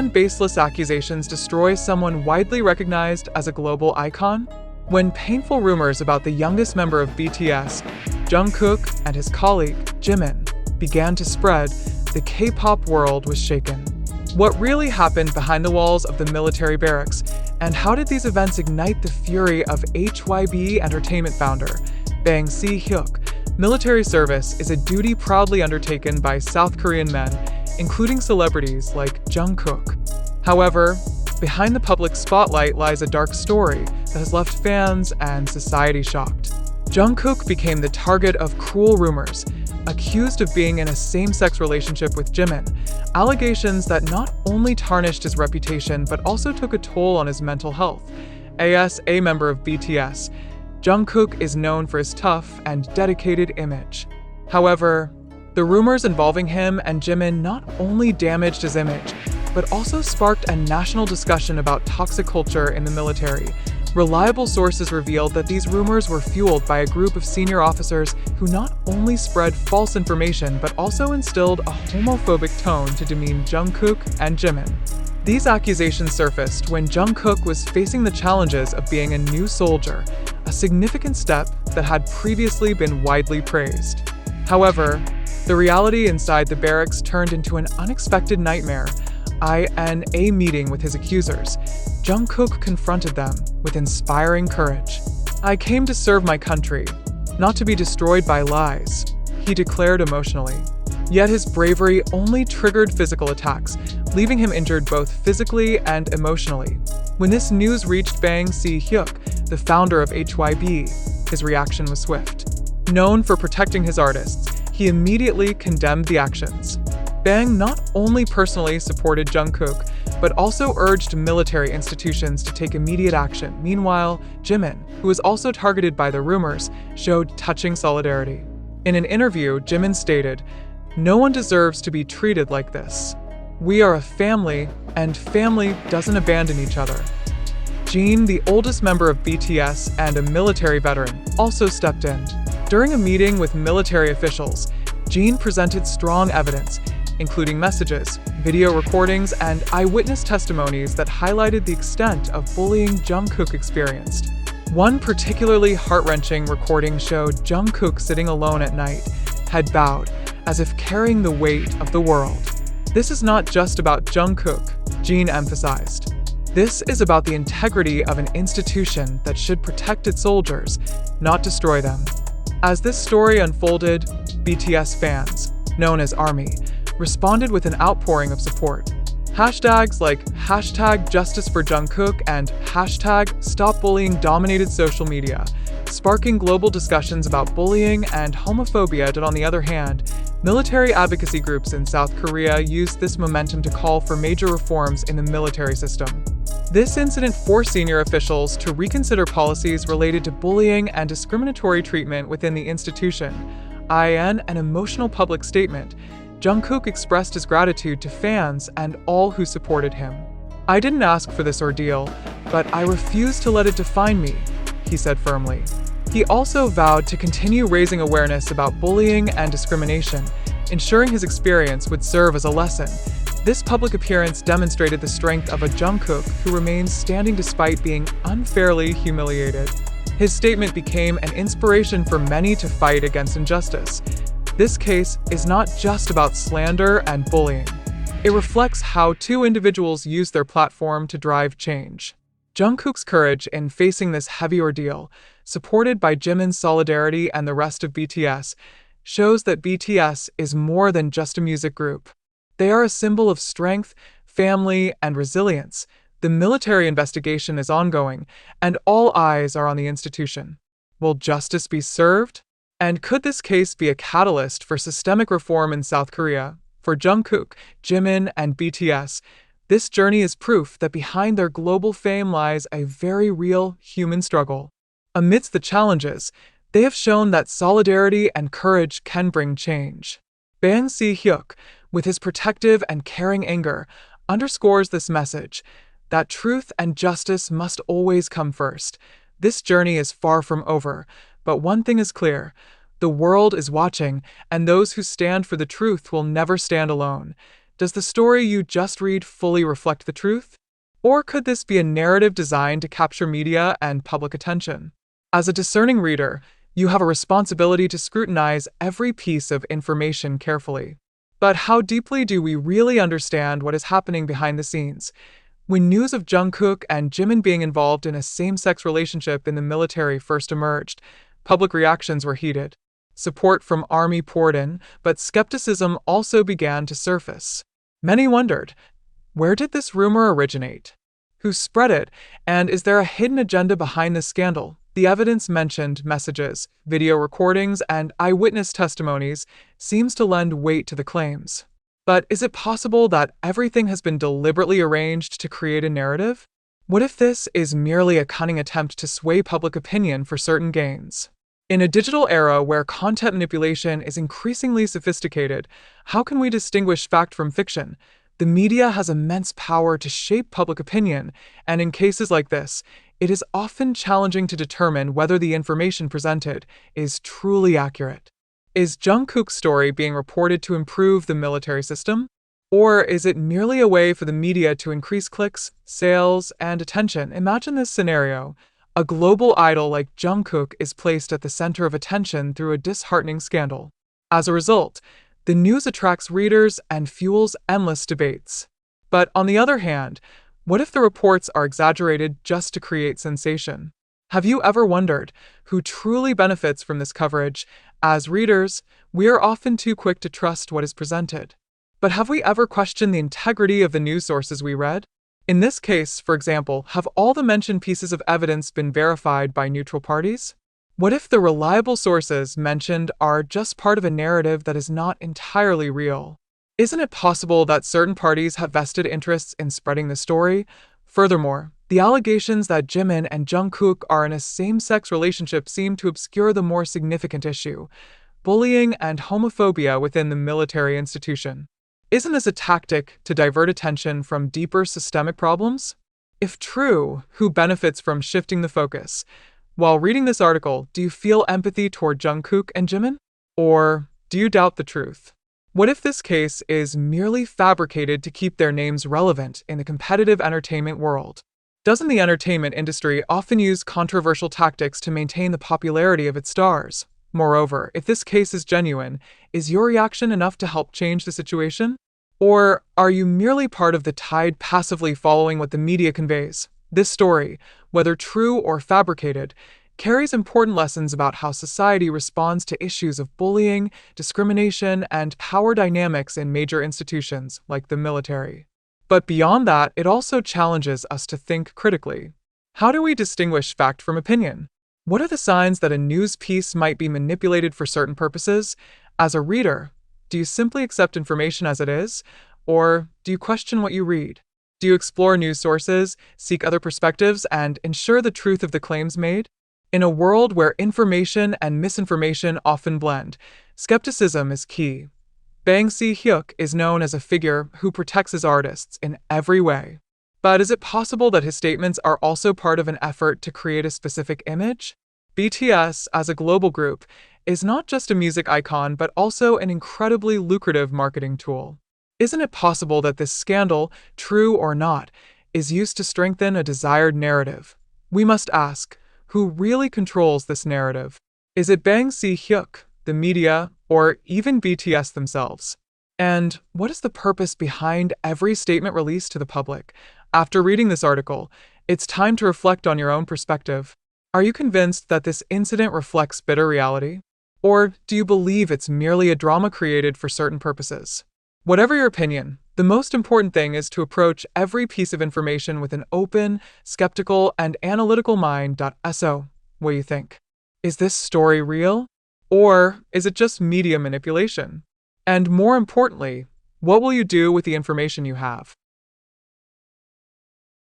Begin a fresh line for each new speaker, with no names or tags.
Can baseless accusations destroy someone widely recognized as a global icon? When painful rumors about the youngest member of BTS, Jungkook, and his colleague, Jimin, began to spread, the K-pop world was shaken. What really happened behind the walls of the military barracks, and how did these events ignite the fury of Hybe Entertainment founder, Bang Si Hyuk? Military service is a duty proudly undertaken by South Korean men, including celebrities like Jungkook. However, behind the public spotlight lies a dark story that has left fans and society shocked. Jungkook became the target of cruel rumors, accused of being in a same-sex relationship with Jimin, allegations that not only tarnished his reputation but also took a toll on his mental health. As a member of BTS, Jungkook is known for his tough and dedicated image. However, the rumors involving him and Jimin not only damaged his image, but also sparked a national discussion about toxic culture in the military. Reliable sources revealed that these rumors were fueled by a group of senior officers who not only spread false information but also instilled a homophobic tone to demean Jungkook and Jimin. These accusations surfaced when Jungkook was facing the challenges of being a new soldier, a significant step that had previously been widely praised. However, the reality inside the barracks turned into an unexpected nightmare. In a meeting with his accusers, Jungkook confronted them with inspiring courage. "I came to serve my country, not to be destroyed by lies," he declared emotionally. Yet his bravery only triggered physical attacks, leaving him injured both physically and emotionally. When this news reached Bang Si Hyuk, the founder of Hybe, his reaction was swift. Known for protecting his artists, he immediately condemned the actions. Bang not only personally supported Jungkook, but also urged military institutions to take immediate action. Meanwhile, Jimin, who was also targeted by the rumors, showed touching solidarity. In an interview, Jimin stated, "No one deserves to be treated like this. We are a family, and family doesn't abandon each other." Jin, the oldest member of BTS and a military veteran, also stepped in. During a meeting with military officials, Jin presented strong evidence, including messages, video recordings, and eyewitness testimonies that highlighted the extent of bullying Jungkook experienced. One particularly heart-wrenching recording showed Jungkook sitting alone at night, head bowed, as if carrying the weight of the world. "This is not just about Jungkook," Jin emphasized. "This is about the integrity of an institution that should protect its soldiers, not destroy them." As this story unfolded, BTS fans, known as ARMY, responded with an outpouring of support. Hashtags like #JusticeForJungkook and #StopBullying dominated social media, sparking global discussions about bullying and homophobia. On the other hand, military advocacy groups in South Korea used this momentum to call for major reforms in the military system. This incident forced senior officials to reconsider policies related to bullying and discriminatory treatment within the institution. In an emotional public statement, Jungkook expressed his gratitude to fans and all who supported him. "I didn't ask for this ordeal, but I refuse to let it define me," he said firmly. He also vowed to continue raising awareness about bullying and discrimination, ensuring his experience would serve as a lesson. This public appearance demonstrated the strength of a Jungkook who remains standing despite being unfairly humiliated. His statement became an inspiration for many to fight against injustice. This case is not just about slander and bullying. It reflects how two individuals use their platform to drive change. Jungkook's courage in facing this heavy ordeal, supported by Jimin's solidarity and the rest of BTS, shows that BTS is more than just a music group. They are a symbol of strength, family, and resilience. The military investigation is ongoing, and all eyes are on the institution. Will justice be served? And could this case be a catalyst for systemic reform in South Korea? For Jungkook, Jimin, and BTS, this journey is proof that behind their global fame lies a very real human struggle. Amidst the challenges, they have shown that solidarity and courage can bring change. Bang Si Hyuk, with his protective and caring anger, underscores this message, that truth and justice must always come first. This journey is far from over, but one thing is clear: the world is watching, and those who stand for the truth will never stand alone. Does the story you just read fully reflect the truth? Or could this be a narrative designed to capture media and public attention? As a discerning reader, you have a responsibility to scrutinize every piece of information carefully. But how deeply do we really understand what is happening behind the scenes? When news of Jungkook and Jimin being involved in a same-sex relationship in the military first emerged, public reactions were heated. Support from ARMY poured in, but skepticism also began to surface. Many wondered, where did this rumor originate? Who spread it? And is there a hidden agenda behind this scandal? The evidence mentioned, messages, video recordings, and eyewitness testimonies, seems to lend weight to the claims. But is it possible that everything has been deliberately arranged to create a narrative? What if this is merely a cunning attempt to sway public opinion for certain gains? In a digital era where content manipulation is increasingly sophisticated, how can we distinguish fact from fiction? The media has immense power to shape public opinion, and in cases like this, it is often challenging to determine whether the information presented is truly accurate. Is Jungkook's story being reported to improve the military system? Or is it merely a way for the media to increase clicks, sales, and attention? Imagine this scenario. A global idol like Jungkook is placed at the center of attention through a disheartening scandal. As a result, the news attracts readers and fuels endless debates. But on the other hand, what if the reports are exaggerated just to create sensation? Have you ever wondered who truly benefits from this coverage? As readers, we are often too quick to trust what is presented. But have we ever questioned the integrity of the news sources we read? In this case, for example, have all the mentioned pieces of evidence been verified by neutral parties? What if the reliable sources mentioned are just part of a narrative that is not entirely real? Isn't it possible that certain parties have vested interests in spreading the story? Furthermore, the allegations that Jimin and Jungkook are in a same-sex relationship seem to obscure the more significant issue: bullying and homophobia within the military institution. Isn't this a tactic to divert attention from deeper systemic problems? If true, who benefits from shifting the focus? While reading this article, do you feel empathy toward Jungkook and Jimin? Or do you doubt the truth? What if this case is merely fabricated to keep their names relevant in the competitive entertainment world? Doesn't the entertainment industry often use controversial tactics to maintain the popularity of its stars? Moreover, if this case is genuine, is your reaction enough to help change the situation? Or are you merely part of the tide passively following what the media conveys? This story, whether true or fabricated, carries important lessons about how society responds to issues of bullying, discrimination, and power dynamics in major institutions like the military. But beyond that, it also challenges us to think critically. How do we distinguish fact from opinion? What are the signs that a news piece might be manipulated for certain purposes? As a reader, do you simply accept information as it is, or do you question what you read? Do you explore news sources, seek other perspectives, and ensure the truth of the claims made? In a world where information and misinformation often blend, skepticism is key. Bang Si Hyuk is known as a figure who protects his artists in every way. But is it possible that his statements are also part of an effort to create a specific image? BTS, as a global group, is not just a music icon but also an incredibly lucrative marketing tool. Isn't it possible that this scandal, true or not, is used to strengthen a desired narrative? We must ask, who really controls this narrative? Is it Bang Si Hyuk, the media, or even BTS themselves? And what is the purpose behind every statement released to the public? After reading this article, it's time to reflect on your own perspective. Are you convinced that this incident reflects bitter reality? Or do you believe it's merely a drama created for certain purposes? Whatever your opinion, the most important thing is to approach every piece of information with an open, skeptical, and analytical mind. So, what do you think? Is this story real? Or is it just media manipulation? And more importantly, what will you do with the information you have?